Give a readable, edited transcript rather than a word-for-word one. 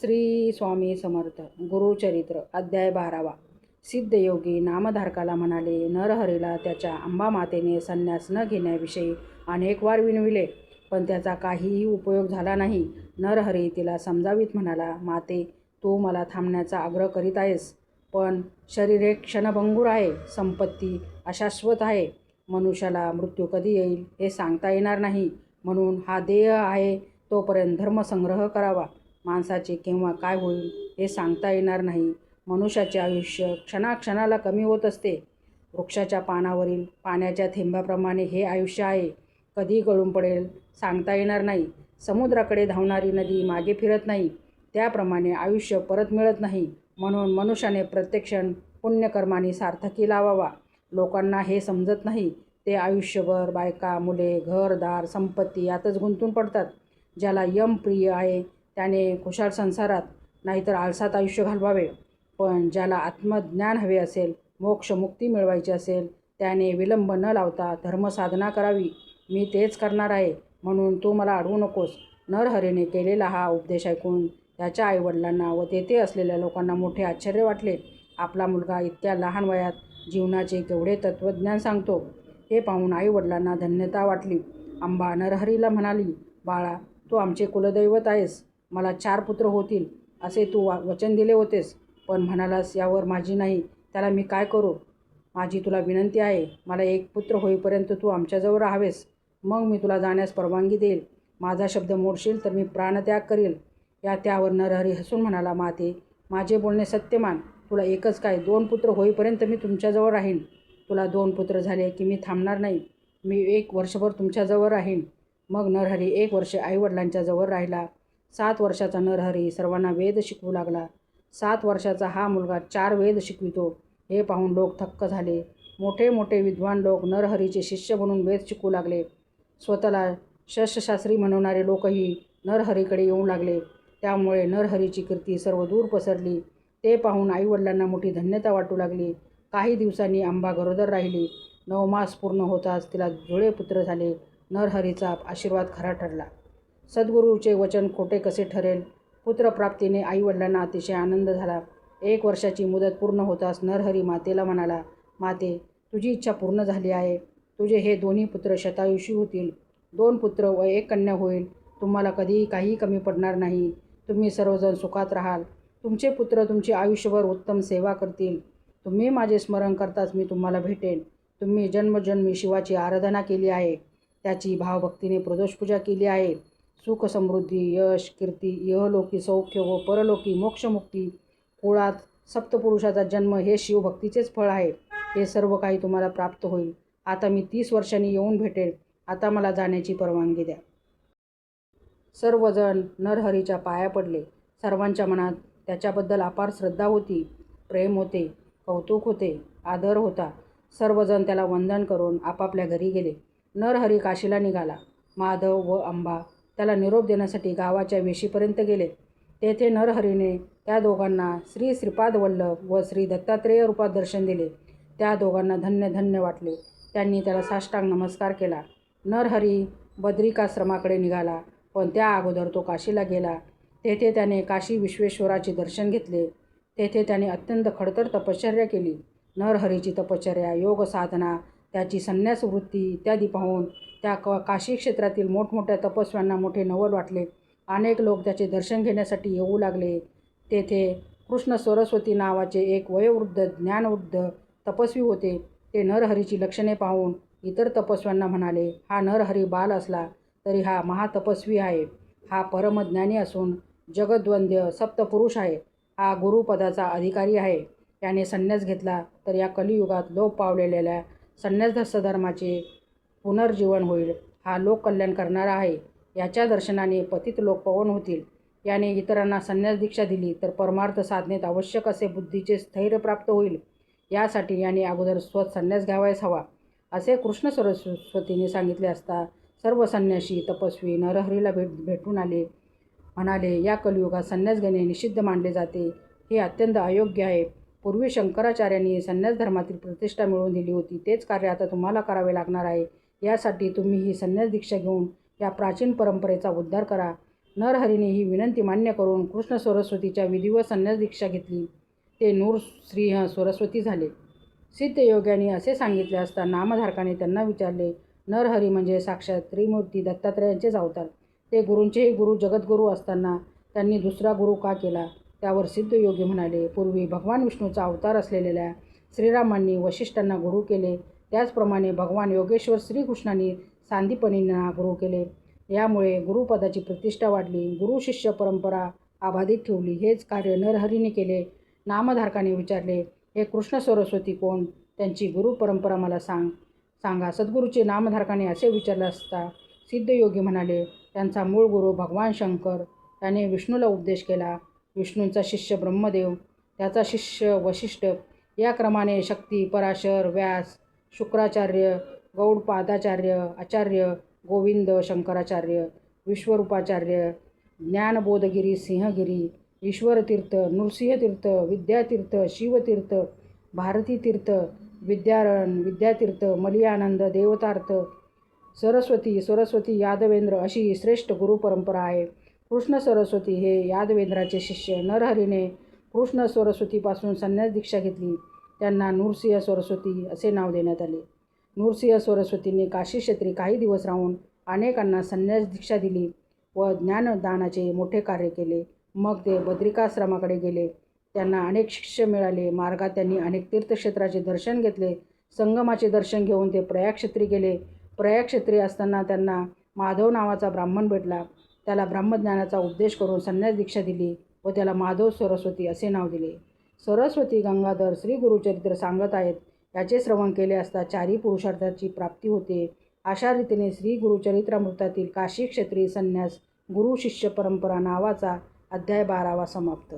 श्री स्वामी समर्थ गुरुचरित्र अध्याय 12वा. सिद्धयोगी नामधारकाला म्हणाले, नरहरीला त्याच्या अंबामातेने संन्यास न घेण्याविषयी अनेक वार विनविले, पण त्याचा काहीही उपयोग झाला नाही. नरहरी तिला समजावीत म्हणाला, माते, तू मला थांबण्याचा आग्रह करीत आहेस, पण शरीर एक क्षणभंगूर आहे, संपत्ती अशाश्वत आहे. मनुष्याला मृत्यू कधी येईल हे सांगता येणार नाही, म्हणून हा देह आहे तोपर्यंत धर्मसंग्रह करावा. माणसाचे केव्हा काय होईल हे सांगता येणार नाही. मनुष्याचे आयुष्य क्षणाक्षणाला कमी होत असते. वृक्षाच्या पानावरील पाण्याच्या थेंबाप्रमाणे हे आयुष्य आहे. कधी गळून पडेल सांगता येणार नाही. समुद्राकडे धावणारी नदी मागे फिरत नाही, त्याप्रमाणे आयुष्य परत मिळत नाही. म्हणून मनुष्याने प्रत्येक क्षण पुण्यकर्मांनी सार्थकी लावावा. लोकांना हे समजत नाही. ते आयुष्यभर बायका, मुले, घरदार, संपत्ती यातच गुंतून पडतात. ज्याला यम प्रिय आहे त्याने खुशाल संसारात, नाहीतर आळसात आयुष्य घालवावे. पण ज्याला आत्मज्ञान हवे असेल, मोक्ष मुक्ती मिळवायची असेल, त्याने विलंब न लावता धर्मसाधना करावी. मी तेच करणार आहे, म्हणून तू मला अडवू नकोस. नरहरीने केलेला हा उपदेश ऐकून त्याच्या आईवडिलांना व तेथे असलेल्या लोकांना मोठे आश्चर्य वाटले. आपला मुलगा इतक्या लहान वयात जीवनाचे केवढे तत्त्वज्ञान सांगतो हे पाहून आईवडिलांना धन्यता वाटली. अंबा नरहरीला म्हणाली, बाळा, तू आमचे कुलदैवत आहेस. मला 4 पुत्र होतील असे तू वचन दिले होतेस, पण म्हणालास यावर माझी नाही, त्याला मी काय करू? माझी तुला विनंती आहे, मला 1 पुत्र होईपर्यंत तू आमच्याजवळ राहावेस, मग मी तुला जाण्यास परवानगी देईल. माझा शब्द मोडशील तर मी प्राणत्याग करील. त्यावर नरहरी हसून म्हणाला, माते, माझे बोलणे सत्य मान. तुला एकच काय 2 पुत्र होईपर्यंत मी तुमच्याजवळ राहीन. तुला 2 पुत्र झाले की मी थांबणार नाही. मी 1 वर्षभर तुमच्याजवळ राहीन. मग नरहरी 1 वर्ष आईवडिलांच्या जवळ राहिला. 7 वर्षाचा नरहरी सर्वांना वेद शिकवू लागला. 7 वर्षाचा हा मुलगा 4 वेद शिकवितो हे पाहून लोक थक्क झाले. मोठे मोठे विद्वान लोक नरहरीचे शिष्य बनून वेद शिकवू लागले. स्वतःला शस्त्रशास्त्री म्हणवणारे लोकही नरहरीकडे येऊ लागले. त्यामुळे नरहरीची कीर्ती सर्व दूर पसरली. ते पाहून आईवडिलांना मोठी धन्यता वाटू लागली. काही दिवसांनी अंबा गरोदर राहिली. 9 मास पूर्ण होताच तिला जुळे पुत्र झाले. नरहरीचा आशीर्वाद खरा ठरला. सद्गुरूचे वचन खोटे कसे ठरेल? पुत्रप्राप्तीने आईवडिलांना अतिशय आनंद झाला. 1 वर्षाची मुदत पूर्ण होताच नरहरी मातेला म्हणाला, माते, तुझी इच्छा पूर्ण झाली आहे. तुझे हे 2 पुत्र शतायुषी होतील. 2 पुत्र व 1 कन्या होईल. तुम्हाला कधीही काही कमी पडणार नाही. तुम्ही सर्वजण सुखात राहाल. तुमचे पुत्र तुमची आयुष्यभर उत्तम सेवा करतील. तुम्ही माझे स्मरण करताच मी तुम्हाला भेटेन. तुम्ही जन्मजन्मी शिवाची आराधना केली आहे, त्याची भावभक्तीने प्रदोषपूजा केली आहे. सुख, समृद्धी, यश, कीर्ती, इहलोकी सौख्य व परलोकी मोक्षमुक्ती, कुळात सप्तपुरुषाचा जन्म हे शिवभक्तीचेच फळ आहे. हे सर्व काही तुम्हाला प्राप्त होईल. आता मी 30 वर्षांनी येऊन भेटेन. आता मला जाण्याची परवानगी द्या. सर्वजण नरहरीच्या पाया पडले. सर्वांच्या मनात त्याच्याबद्दल अपार श्रद्धा होती, प्रेम होते, कौतुक होते, आदर होता. सर्वजण त्याला वंदन करून आपापल्या घरी गेले. नरहरी काशीला निघाला. माधव व अंबा त्याला निरोप देण्यासाठी गावाच्या वेशीपर्यंत गेले. तेथे नरहरीने त्या दोघांना श्री श्रीपाद वल्लभ व श्री दत्तात्रेय रूपात दर्शन दिले. त्या दोघांना धन्य धन्य वाटले. त्यांनी त्याला साष्टांग नमस्कार केला. नरहरी बद्रिकाश्रमाकडे निघाला, पण त्या अगोदर तो काशीला गेला. तेथे त्याने काशी विश्वेश्वराचे दर्शन घेतले. तेथे त्याने अत्यंत खडतर तपश्चर्या केली. नरहरीची तपश्चर्या, योग साधना, त्याची संन्यास वृत्ती इत्यादी पाहून त्या काशी क्षेत्रातील मोठमोठ्या तपस्व्यांना मोठे नवल वाटले. अनेक लोक त्याचे दर्शन घेण्यासाठी येऊ लागले. तेथे कृष्ण सरस्वती नावाचे एक वयोवृद्ध ज्ञानवृद्ध तपस्वी होते. ते नरहरीची लक्षणे पाहून इतर तपस्व्यांना म्हणाले, हा नरहरी बाल असला तरी हा महातपस्वी आहे. हा परमज्ञानी असून जगद्वंद्य सप्तपुरुष आहे. हा गुरुपदाचा अधिकारी आहे. त्याने संन्यास घेतला तर या कलियुगात लोप पावलेल्या संन्यास धर्माचे पुनर्जीवन होईल. हा लोककल्याण करणारा आहे. याच्या दर्शनाने पतित लोक पवन होतील. याने इतरांना संन्यास दीक्षा दिली तर परमार्थ साधनेत आवश्यक असे बुद्धीचे स्थैर्य प्राप्त होईल. यासाठी याने अगोदर संन्यास घ्यावयास हवा, असे कृष्ण सरस्वतीने सांगितले असता सर्व संन्यासी तपस्वी नरहरीला भेटून आले. म्हणाले, या कलियुगात संन्यास घेणे निषिद्ध मानले जाते. हे अत्यंत अयोग्य आहे. पूर्वी शंकराचार्यांनी संन्यास धर्मातील प्रतिष्ठा मिळवून दिली होती. तेच कार्य आता तुम्हाला करावे लागणार आहे. यासाठी तुम्ही ही संन्यास दीक्षा घेऊन या प्राचीन परंपरेचा उद्धार करा. नरहरीने ही विनंती मान्य करून कृष्ण सरस्वतीच्या विधिवत संन्यास दीक्षा घेतली. ते नृसिंह सरस्वती झाले. सिद्धयोग्यांनी असे सांगितले असता नामधारकाने त्यांना विचारले, नरहरी म्हणजे साक्षात त्रिमूर्ती दत्तात्रयांचेच अवतार. ते गुरूंचेही गुरु जगद्गुरू असताना त्यांनी दुसरा गुरु का केला? त्यावर सिद्धयोगी म्हणाले, पूर्वी भगवान विष्णूचा अवतार असलेल्या श्रीरामांनी वशिष्ठांना गुरु केले, त्याचप्रमाणे भगवान योगेश्वर श्रीकृष्णांनी सांदीपनींना गुरु केले. यामुळे गुरुपदाची प्रतिष्ठा वाढली, गुरु शिष्य परंपरा अबाधित ठेवली. हेच कार्य नरहरीने केले. नामधारकाने विचारले, हे कृष्ण सरस्वती कोण? त्यांची गुरु परंपरा मला सांगा. सद्गुरूचे नामधारकाने असे विचारले असता सिद्धयोगी म्हणाले, त्यांचा मूळ गुरु भगवान शंकर. त्याने विष्णूला उपदेश केला. विष्णूंचा शिष्य ब्रह्मदेव, त्याचा शिष्य वशिष्ठ, या क्रमाने शक्ती, पराशर, व्यास, शुक्राचार्य, गौडपादाचार्य, आचार्य गोविंद शंकराचार्य, विश्वरूपाचार्य, ज्ञानबोधगिरी सिंहगिरी, ईश्वरतीर्थ, नृसिंहतीर्थ, विद्यातीर्थ, शिवतीर्थ, भारतीतीर्थ, विद्यातीर्थ, मलियानंद, देवतार्थ, सरस्वती यादवेंद्र अशी श्रेष्ठ गुरु परंपरा आहे. कृष्ण सरस्वती हे यादवेंद्राचे शिष्य. नरहरीने कृष्ण सरस्वतीपासून संन्यास दीक्षा घेतली. त्यांना नृसिंह सरस्वती असे नाव देण्यात आले. नृसिंह सरस्वतींनी काशी क्षेत्री काही दिवस राहून अनेकांना संन्यास दीक्षा दिली व ज्ञानदानाचे मोठे कार्य केले. मग ते बद्रिकाश्रमाकडे गेले. त्यांना अनेक शिष्य मिळाले. मार्गात त्यांनी अनेक तीर्थक्षेत्राचे दर्शन घेतले. संगमाचे दर्शन घेऊन ते प्रयागक्षेत्री गेले. प्रयागक्षेत्री असताना त्यांना माधव नावाचा ब्राह्मण भेटला. त्याला ब्रह्मज्ञानाचा उपदेश करून संन्यास दीक्षा दिली व त्याला माधव सरस्वती असे नाव दिले. सरस्वती गंगाधर श्री गुरुचरित्र सांगत आहेत. याचे श्रवण केले असता चारी पुरुषार्थाची प्राप्ती होते. अशा रीतीने श्री गुरुचरित्रामृतातील काशी क्षेत्री संन्यास गुरु शिष्य परंपरा नावाचा अध्याय 12वा समाप्त.